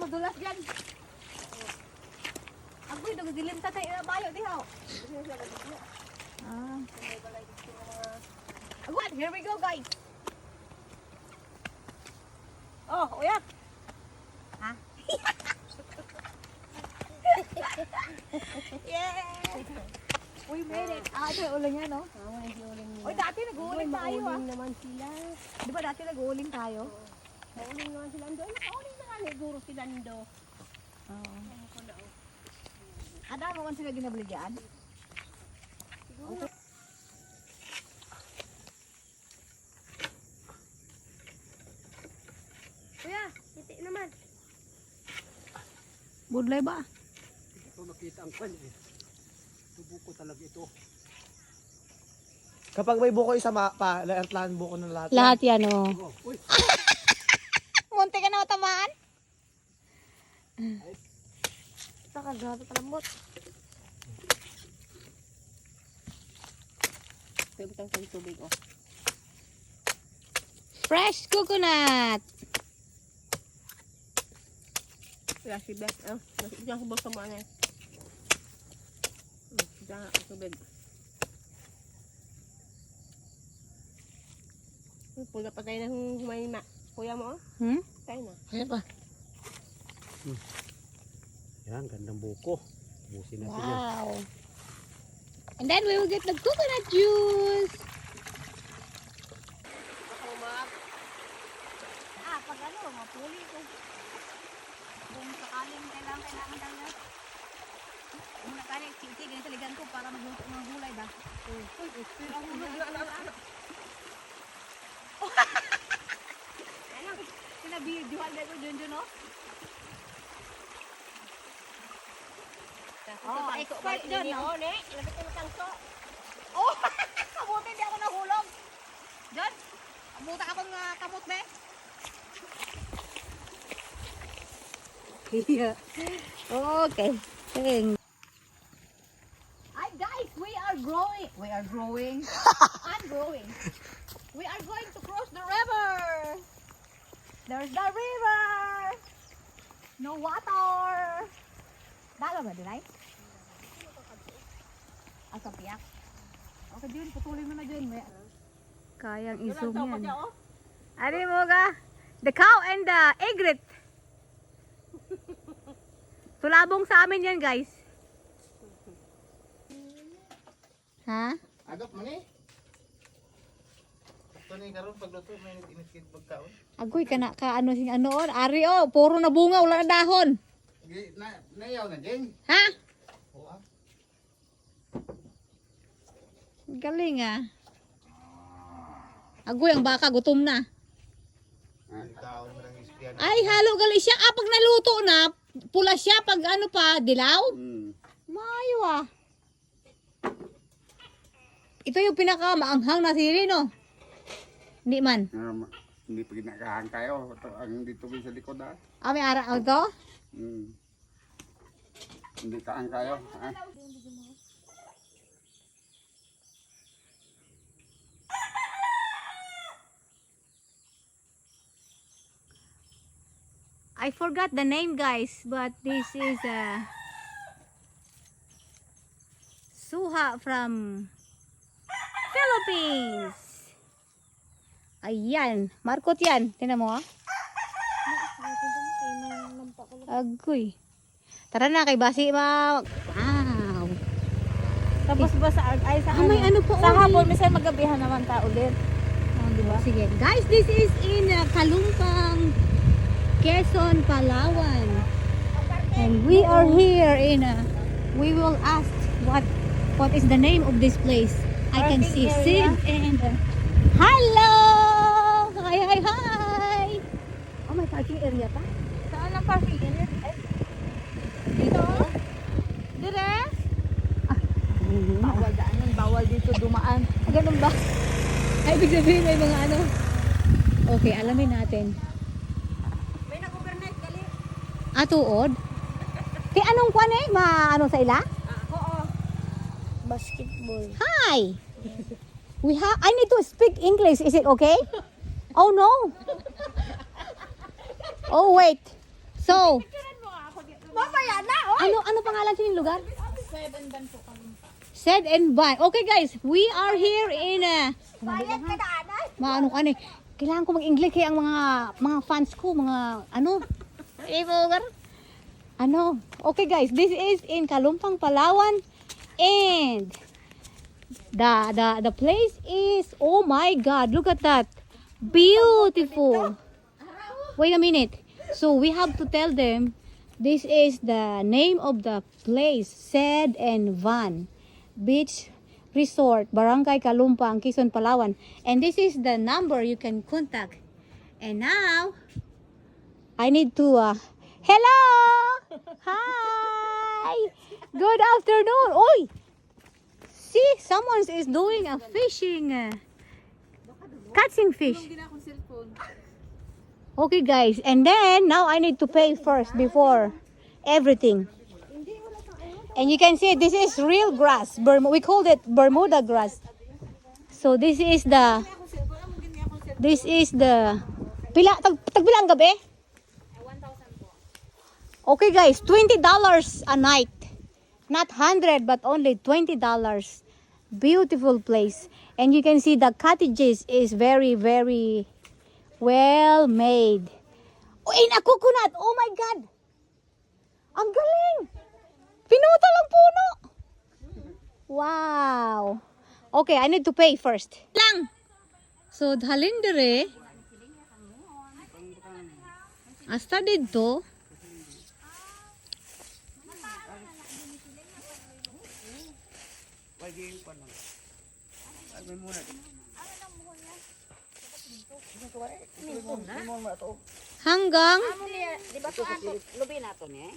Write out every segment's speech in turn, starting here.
dulas dyan. Agoy, nagdilim ta tayo bayo di ho. Ah. Agoy, here we go guys. Oh, uyak. Ha? Yeah! We made it. Ah, ito yung uling yan, no? Oy, dati nag-uuling tayo, ah. Mauling naman sila. Di ba dati nag-uuling tayo? Mauling naman sila. Nakauling na nga siguro sila ndo. Oo. Ada mo man sila ginabaligyan? Kuya, titi naman. Budlay ba? Ito nakita ang kwan eh. Ito buko talaga ito. Kapag may buko isa lahat buko ng lahat. Lahat yan, oh. Uy, Munti ka na matamaan? Nakagato kalambot. Pagkakang sa tubig, oh. Fresh coconut! Kaya si Beth, diyan ko ba sa mga diyan ang tubig. Pula pa tayo ng humayma. Kuya mo, oh. Hmm? Tayo na. Ayan pa. yan, gandang buko. Busin natin yan. Wow! And then we will get the coconut juice! Pag ano, mapuli ko. Kung sakaling kailangan talaga. Kung nakaling titi, ganyan sa ligan ko para magluto ng gulay ba? Pero ang hulog na ano? Sinabidyohan na ko Junjun, no? Oh, expert dyan, no? Lapit ka na tangso. Oh! Kabuti, hindi ako nahulog. John, abuta akong kamot, be. Yeah. Okay. Hi guys, we are growing. I'm growing. We are going to cross the river. There's the river. No water. Dalo ba dinay? Asa piyak. Okay, Jun, putulin mo na Jun. Kayang isong yan. Ari mo ga? The cow and the egret. Tulabong sa amin yan, guys. Ha? Agap mo ni. Ito ni karon pagluto may iniskit pagkaon. Agoy ka na ka ano sing ano on. Ari oh, puro na bunga wala na dahon. Nayaw na ding. Ha? Oo. Galing ah. Agoy ang baka gutom na. Ay, halo gali siya. Ah, pag naluto na, pula siya. Pag ano pa, dilaw. Mayo ah. Ito yung pinaka maanghang na sili, no? Hindi man. Hindi pa ginagahan kayo. Ang dito sa likod ha. Ah, may araw to? Hindi kaan kayo. Ha? I forgot the name, guys, but this is suha from Philippines. Ayan, markot yan. Tingnan mo, ah. Agoy. Tara na, kay Basi, Wow. Tapos ba sa May ano po, sa hapon, minsan magabihan naman ta ulit. Diba? Sige. Guys, this is in Kalumpang, Quezon, Palawan. And we are here in we will ask what is the name of this place. I can see Sid and hello! Hi! Oh, may parking area pa? Saan ang parking area? Dito? Dire? Bawal daanan, bawal dito dumaan. Ganun ba? Ay, ibig sabihin may mga ano. Okay, alamin natin. May nag-overnight gali. Tuod? Kaya anong kwan eh? Ano sa ila? Oo. Basketball. Hi! I need to speak English. Is it okay? Oh no! Oh wait. So, Mamaya na, oh. ano pangalan sa inyong lugar? Sed and Ban. Okay guys, we are here in Bayad ka na, anay. ano ka ni? Kailangan ko mag-English kaya ang mga fans ko, mga ano. Ano? Okay guys, this is in Kalumpang, Palawan, and the place is, oh my God, look at that, beautiful. Wait a minute. So we have to tell them this is the name of the place, Sed and Van Beach Resort, Barangay Kalumpang, Quezon, Palawan. And this is the number you can contact. And now, I need to, hello! Hi! Good afternoon! Oy! See, someone is doing a fishing, catching fish. Okay guys, and then, now I need to pay first before everything. And you can see this is real grass. We called it Bermuda grass. So this is the tagpila ang gabi? Okay guys, $20 a night. Not 100 but only $20. Beautiful place. And you can see the cottages is very well made. Oh, in a coconut. Oh my God. Ang galing. Pinutol ang puno. Wow. Okay, I need to pay first. Lang. So, dhalin dire. Hasta dito. Hanggang Di ba ito ato? Lubi na ito, ne?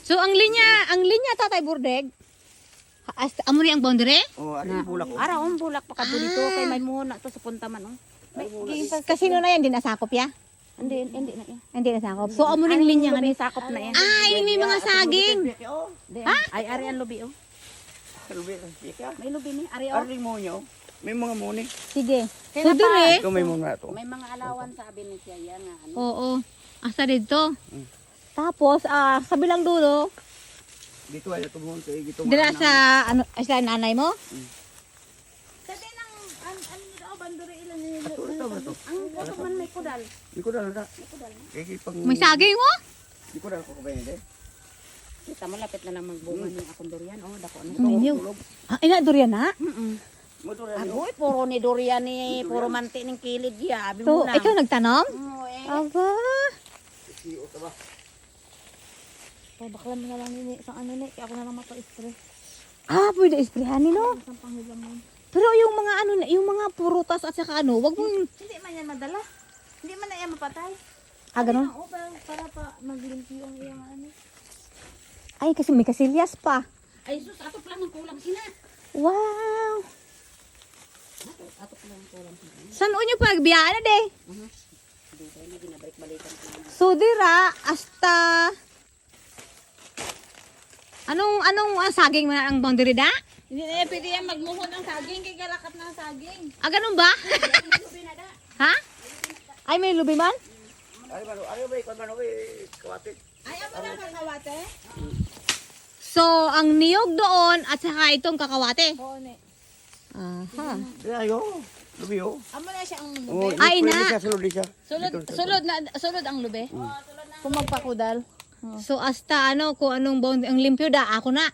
so ang linya Tatay Burdeg. Amo ni ang boundary? Oh, ano yung bulak ko? Ara, bulak pa ka dito. Kay may muna to sa punta man, oh. Kasino na yan, di nasakop ya? Hindi na yan. Hindi nasakop. So amo ning linya nga ni Sakop na yan. Ay, may mga saging. Ay, ari ang lubi, oh. Lubi ka, sika. May lubi ni, ari, oh. Aring mo nyo. May mga muni. Sige. So dire. Ito may muna to. May mga alawan sabi ni siya yan nga. Ano? Oo. Asa dito. Tapos sa bilang dulo, Dito ay tumulong sa igito. dira sa sa nanay mo. Sabi ng, ano daw, banduri ilan ni Ito ba to? ang puto man may kudal. Di ko dala na. Kaya pang... May saging mo? Di ko dala ko kabayan din. Kita mo, lapit na lang magbunga ni akong durian. Oh, dako na. Minyo. Ina durian na. Motor na Agoy, puro ni durian ni, puro manti ng kilid ya. Abi So, mo lang. ikaw nagtanom? Eh. Aba. siyo ka ba? Oh, bakla mo na lang ni isang ano ni, kaya ako na lang mapa-spray. Pwede isprehan ni no. Isang panghilam mo. Pero yung mga ano, yung mga prutas at saka ano, wag mong Hindi man yan madala. Hindi man na yan mapatay. ganun. Oo, para pa maglimpyo ang iyang ano. Ay, kasi may kasilyas pa. Ay, sus, ato lang ang kulang sina. Wow. Ato lang ang kulang sina. Saan nyo pagbiyaan na de? Hindi tayo na ginabalik-balikan ko. So dira hasta anong saging mo na ang boundary da? Hindi na yan, pwede yan magmuhon ng saging, kay galakat ng saging. Ganun ba? Ha? Ay, may lubi man? Ay ba ikaw man kawati. Ayaw mo lang kakawate? So, ang niyog doon at saka itong kakawate. Oo, ne. Aha. Di ayo. Lubi oh. Amo na siya ang Oh, Ay, pwede na. siya, sulod di siya. Sulod ang lubi. Kung magpakudal. So, hasta kung anong boundary, ang limpyo da, ako na.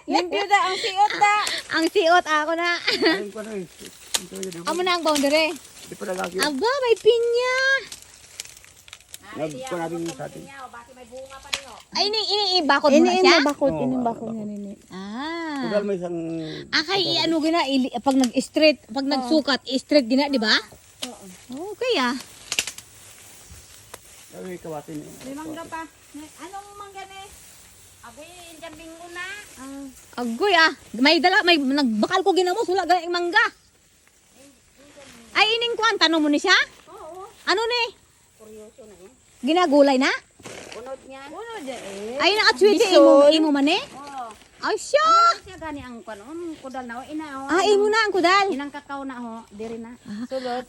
Limpyo da, ang siot da. Ang siot, ako na. Ayun ko na eh. Ito yun. Amo na ang boundary. Di pa nagagi. Aba, may pinya. Nagkunabing sa atin. Ay, bakod mo na siya? bakod, Oo, bakod nga nini. Kudal may isang... Kay gina, pag nag-straight, pag nagsukat, straight gina, di ba? Okay Sabi kawati niya. May mangga pa. Anong mangga ne? Agoy, dyan bingo na. Agoy may nagbakal ko ginamos, wala galing mangga. Ay, ining kuan, tanong mo ni siya? Oo. Ano ni? Kuryoso na yan. Ginagulay na? Unod niya. Unod niya eh. Ay, nakatwiti, imo man eh? Oo. Ay, siya! Siya gani ang kuan kudal na ina ho. Imo na ang kudal. Inang kakao na ho, diri na. Sulod.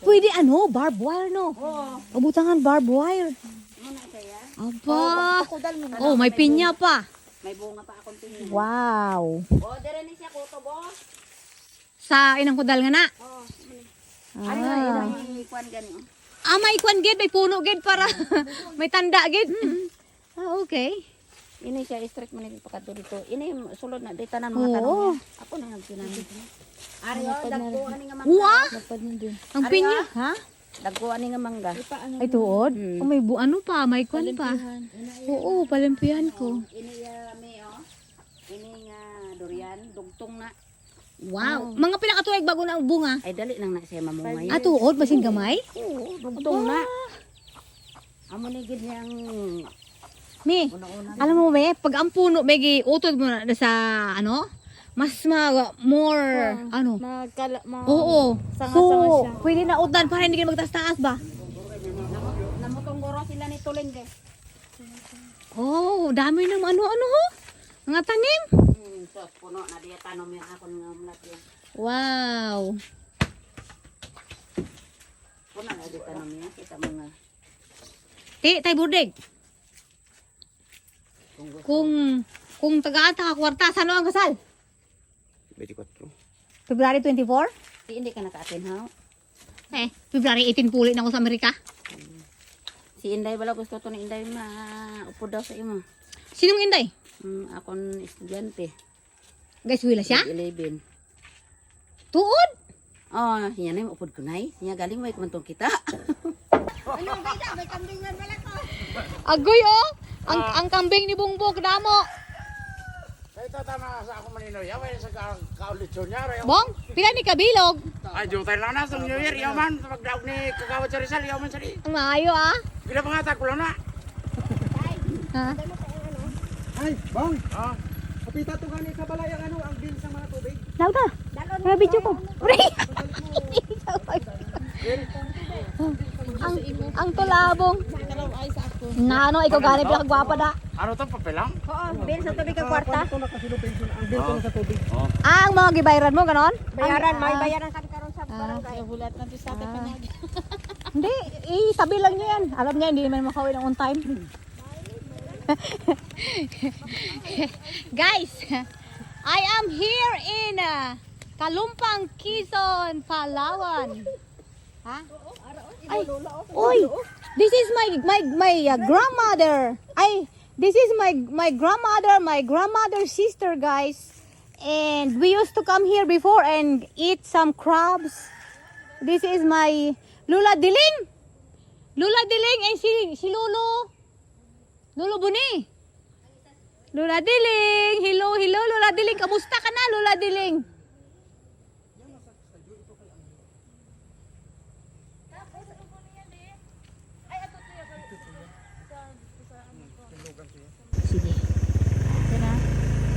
Pwede barbed wire, no? Oo. Abutangan barbed wire. Muna kaya. Aba! Kudal mo na. Oh, may pinya pa. May bunga pa akong tingin. Wow! Oh, diri ni siya kuto boss. Sa inang kudal nga na. Oh. Ano na inang kuan gani oh. May kwan gid, may puno gid para may tanda gid. Okay. Ini siya straight man ni pagkadto dito. Ini sulod na di tanan mga tanong. Oo. niya. Ako na nagsinamit. Ari oh, dagko ani nga mangga. Wow! Lapad ni din. Ang pinya, ha? Dagko ani nga mangga. Ay, tuod? Hmm. Oh, may ano pa, may kwan pa. Oo, palimpihan ko. Ini me oh. Ini nga durian dugtong na. Wow! Mga pila ka tuig bago na ang bunga. Ay dali lang na siya mamungay. Tuod, basing gamay? Oo, dugtong na. Amo ni gid niyang Mi, una-una. alam mo ba, pag ang puno, may utod mo na sa, mas more, oo. So, pwede na udan para hindi ka magtaas-taas ba? Namutong goro sila ni Tuling kay. Oh, dami ng ano-ano ho. Mga tanim. So puno na diya tanom yung akon nga mulat yan. Wow. Puno na diya tanom yan kita mga Tay Burdig. Kung taga-ata ka kwarta, saan ang kasal? 24. February 24? hindi ka naka-attend ha. February 18 puli na ako sa Amerika. Si Inday bala gusto to ni Inday upo daw sa imo. Sinong Inday? Akon estudyante. Guys, wala siya? 11. Tuod? Oh, siya na yung upod ko nay. Siya galing may kumantong kita. Agoy oh! Ang kambing ni Bongbong damo. Kaya tatama sa ako manino, yaway sa kaulitsyon niya. Bong, pila ni kabilog? Ay, jutay lang na sa New Year, yaman. Pagdaog ni Kagawad sa Rizal, yaman sa di. Ang maayo ah. Pila pa nga takulang na. Ha? Ay, bang! Ah. Kapita to gani sa balay ang ang bill sa mga tubig. Lauta. Para video ko. Uray. ang tulabong. Nano, ikaw gani pila kagwapa da. Ano to, papelang? Bill sa tubig ang kwarta. Ito na kasi pension ang bill ko sa tubig. Ang mga gibayran mo, ganon? Bayaran, may bayaran ka karon sa barangay. Bulat na to sa atin panyag. Hindi, isabi lang niyo yan. Alam niya, hindi naman makauwi ng on time. Guys, I am here in Kalumpang, Quezon, Palawan. Ha? Ay, oy, this is my grandmother. This is my grandmother's sister, guys. And we used to come here before and eat some crabs. This is my Lula Diling. Lula Diling and si Lolo Buni. Lula Diling. Hello, Lula Diling. Kamusta ka na, Lula Diling? Sige.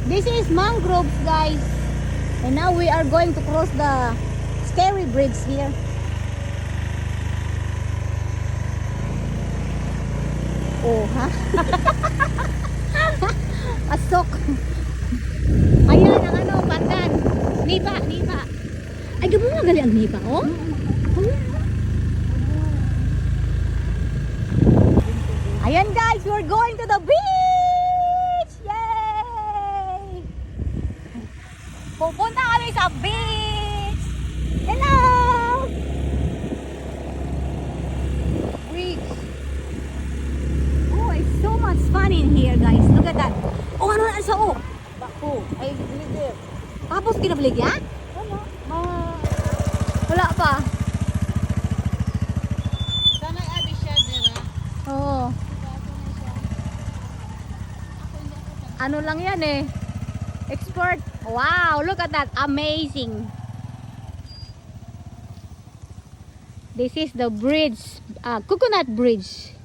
This is mangroves, guys. And now we are going to cross the scary bridge here. Oh, ha? Pasok. Ayan ang pandan. Nipa. Ay, gamo nga gali ang nipa, oh? Ayan guys, we're going to the beach! Yay! Pupunta kami sa beach! Hello! Bridge. Oh, it's so much fun in here, guys. Look at that. Oh, ano na sa oh? Bako, ay lider. Tapos kinabaligya? Wala pa. Sana abi siya dira. Oo. Ano lang yan eh. Expert. Wow, look at that. Amazing. This is the bridge. Coconut bridge.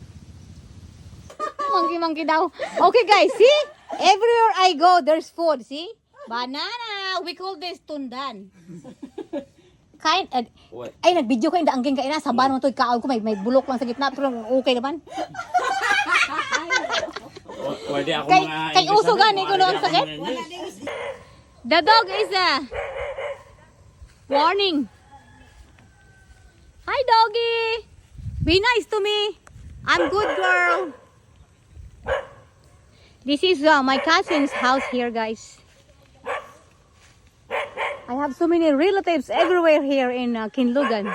Monkey daw. Okay guys, see? Everywhere I go, there's food. See? Banana. We call this tundan. Ay, nag-video ko yung daangging kaina. Sabahan mo ito, ikaon ko. May bulok lang sa gitna. Pero okay naman. Pwede ako Kay, mga kay English uso na gani ko no ang sakit. The dog is a warning. Hi doggy. Be nice to me. I'm good girl. This is my cousin's house here, guys. I have so many relatives everywhere here in Kinlugan.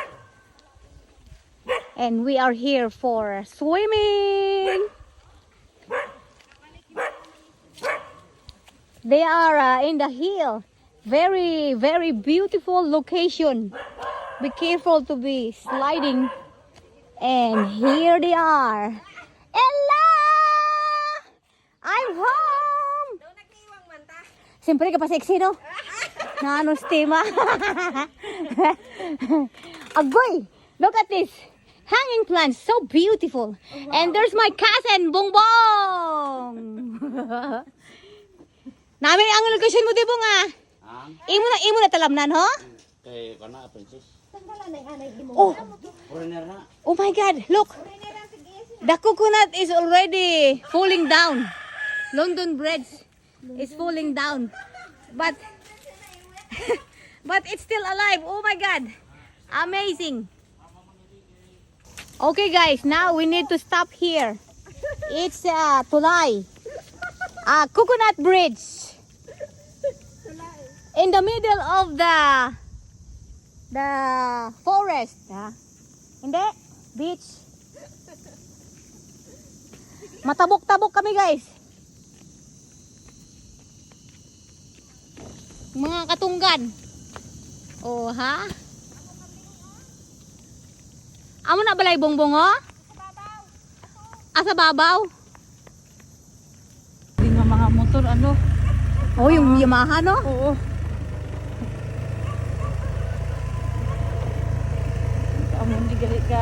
And we are here for swimming. They are in the hill. Very, very beautiful location. Be careful to be sliding. And here they are. Ella! I'm home! Siyempre ka pa sexy, no? Na ano, stima. Agoy! Look at this. Hanging plants. So beautiful. And there's my cousin, Bongbong! Namin ang location mo, Dibong, ah. Imo na talamnan, ho? Kay kana princess. Oh, Foreigner na. oh my God, look. The coconut is already falling down. London Bridge is falling down. But but it's still alive. Oh my God. Amazing. Okay guys, now we need to stop here. It's Tulay. Coconut Bridge. In the middle of the forest. Hindi, beach. Matabok-tabok kami guys. Mga katunggan. Oh ha? Amo na balay bongbong oh? Sa babaw. Hindi nga mga motor, ano? Oh, yung Yamaha no? Oo. Amo, hindi gali ka.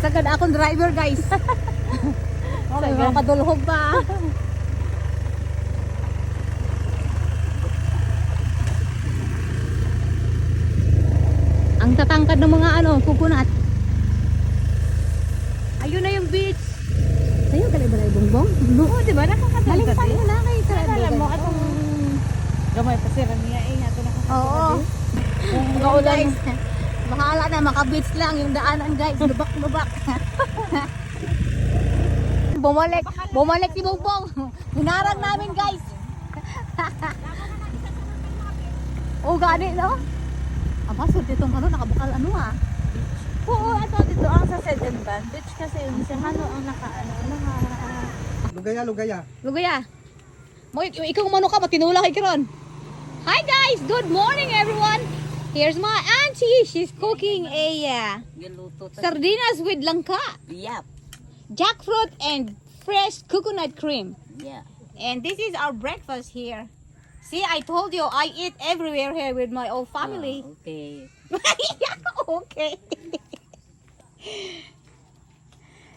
Sagad akong driver guys. Oh, may mga kadulhog pa. Ang tatangkad ng mga coconut. Ayun na yung beach. Sa'yo, balay bongbong? Oo, di ba? Nakakatangkad Malimpan mo na kayo. Alam mo, atong gamay pa si Rania eh. Ato nakakatangkad Oo. Kung Guys, kaulan. bahala na, maka-beach lang yung daanan guys. Lubak-lubak. Bumalik si Bongbong. Hinarang namin guys. Oh, gani no? Aba, sulit itong nakabukal Oo, ato dito ang sa Second Bandage kasi yung si Hano ang Lugaya. Lugaya. Mo ikaw umano ka matinula kay Kiron. Hi guys, good morning everyone. Here's my auntie. She's cooking a sardinas with langka, Yep. jackfruit and fresh coconut cream. Yeah. And this is our breakfast here. See, I told you I eat everywhere here with my whole family. Okay. Okay.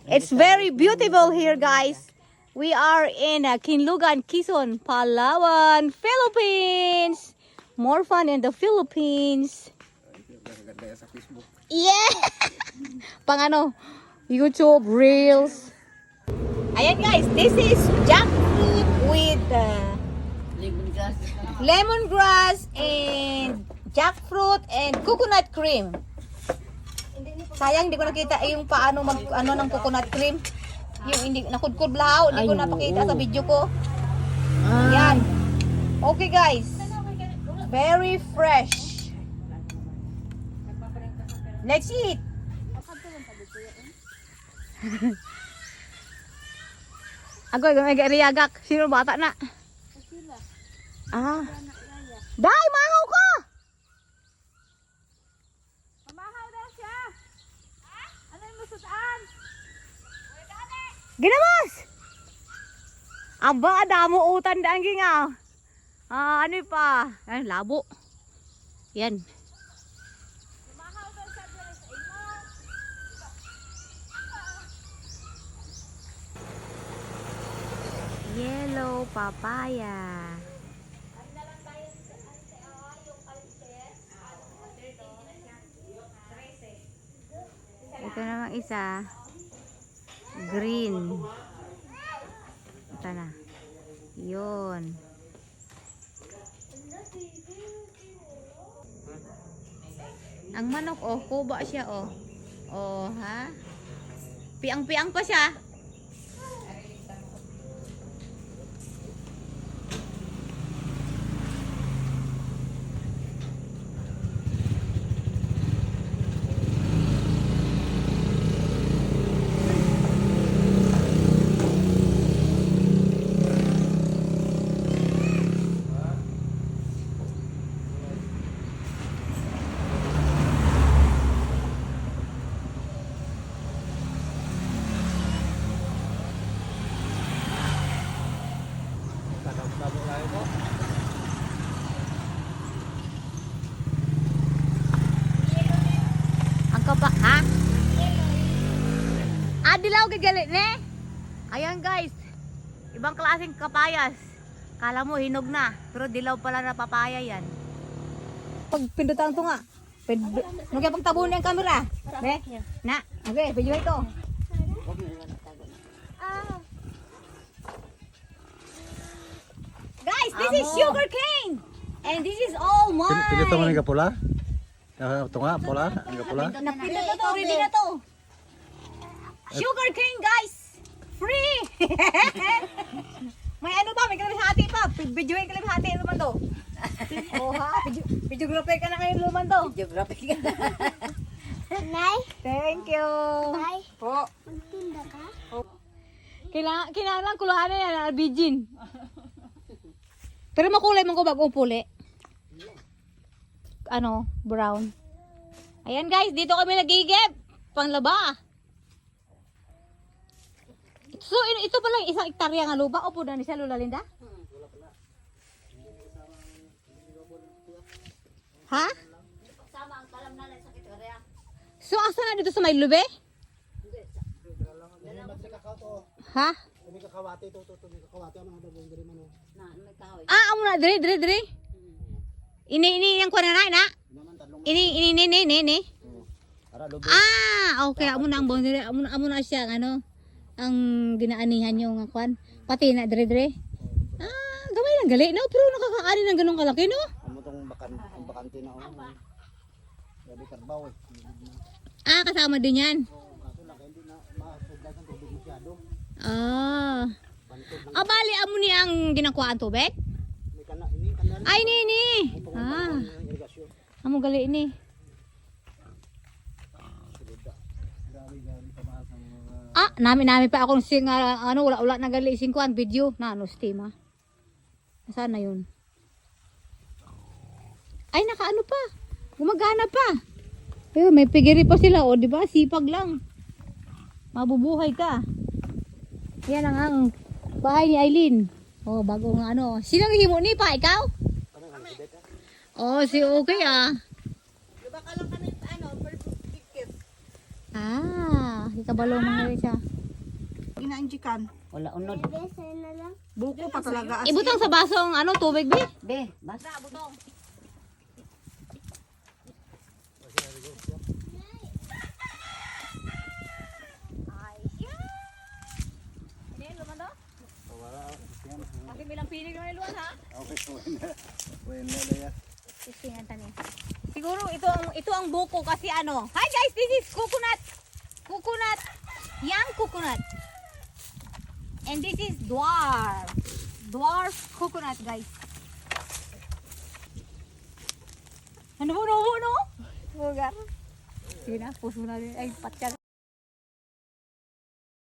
It's very beautiful here, guys. We are in Kinlugan, Quezon, Palawan, Philippines. More fun in the Philippines. Yeah. Pang YouTube Reels. Ayan guys, this is jackfruit with lemongrass and jackfruit and coconut cream. Sayang di ko nakita yung paano ng coconut cream. Yung hindi nakudkod lao, hindi ko napakita sa video ko. Yan. Okay guys. Very fresh. Let's eat. Agoy, may riagak. Sino bata na? Dai, mangaw ka! Mamahaw daw siya. Ano yung masutaan? Ginamos! Aba, damo utan daan gingaw. Ano pa? Ay, labo. Yan. Mamahaw daw siya dito sa imo. Yellow papaya. Ito namang isa. Green. na. Yun. Ang manok, oh, kuba siya, oh. Oh, ha? Piang-piang pa siya. Ang kapa, ha? Ah, dilaw gigalit ne? Ayan guys, ibang klaseng kapayas. Kala mo hinog na, pero dilaw pala na papaya yan. Pag pindutan to nga, nung pag tabunin ang camera. Ne? Na, okay, video ito. Guys, this is sugar cane. And this is all mine. Pinito mo nga pula? Ito nga, pula? Ang pula? Napindot na to, ready na to. Sugar cane guys! Free! May ano ba? May kalabihati pa. Videoin kalabihati naman to. Oh ha? Videographer ka na ngayon naman to. Geographic ka na. Nay? Thank you. Nay? Po. Magtinda ka? Kailangan kulahan na yan, albijin. Pero makulay mo ko bagong puli. Ano? Brown. Ayan guys, dito kami nagigib. Panglaba. So, ito pala isang hektarya nga lupa. Opo na ni sa Lola Linda? Ha? Sama ang kalam na sa kitorya. So, asa na dito sa may lube? Ha? Tumi kakawati ito, tumi kakawati ang mga dabong diri man. Na, may kahoy. Ah, amo na, dire. Ini yang kuha na na? Ini. Ara lubo. Ah, okay. Amo na ang boundary. Amo na siya, ano, ang ginaanihan yung kwan. Pati na, dire. Ah, gamay lang gali, no? Pero nakakaani ng ganun kalaki, no? Amo tong bakante na oh. Sabi karbaw eh. Ah, kasama din yan. Kaso lang hindi na maasugdan ang tubig masyado. Ah. Ah, bali, amo ni ang ginakuhaan tubig? May ini kanal. Ay, ni. Ah, Irigasyon. amo gali ini. Ah, nami pa akong sing ano wala na gali sing kwan video na ano steam ah. Nasaan na yun? Ay nakaano pa. Gumagana pa. May pigiri pa sila o di ba? Sipag lang. Mabubuhay ka. Yan ang bahay ni Aileen. Oh, bagong ano. Sino ang himo ni pa ikaw? Oh, si okay ah. Diba ka lang kami, ano, first gift. Ah, ikabalo mga rin siya. Inaanjikan. Wala unod. Buko pa talaga. Ibutang sa basong ano tubig be? Be, basta. Butong. Kasi bilang pinig naman iluan ha? Okay, bueno na ya. Tingnan tani. Siguro ito ang buko kasi ano. Hi guys, this is coconut. Coconut. Young coconut. And this is dwarf. Dwarf coconut guys. Ano no? Bugar. Sige na, puso na rin. Ay, patyan.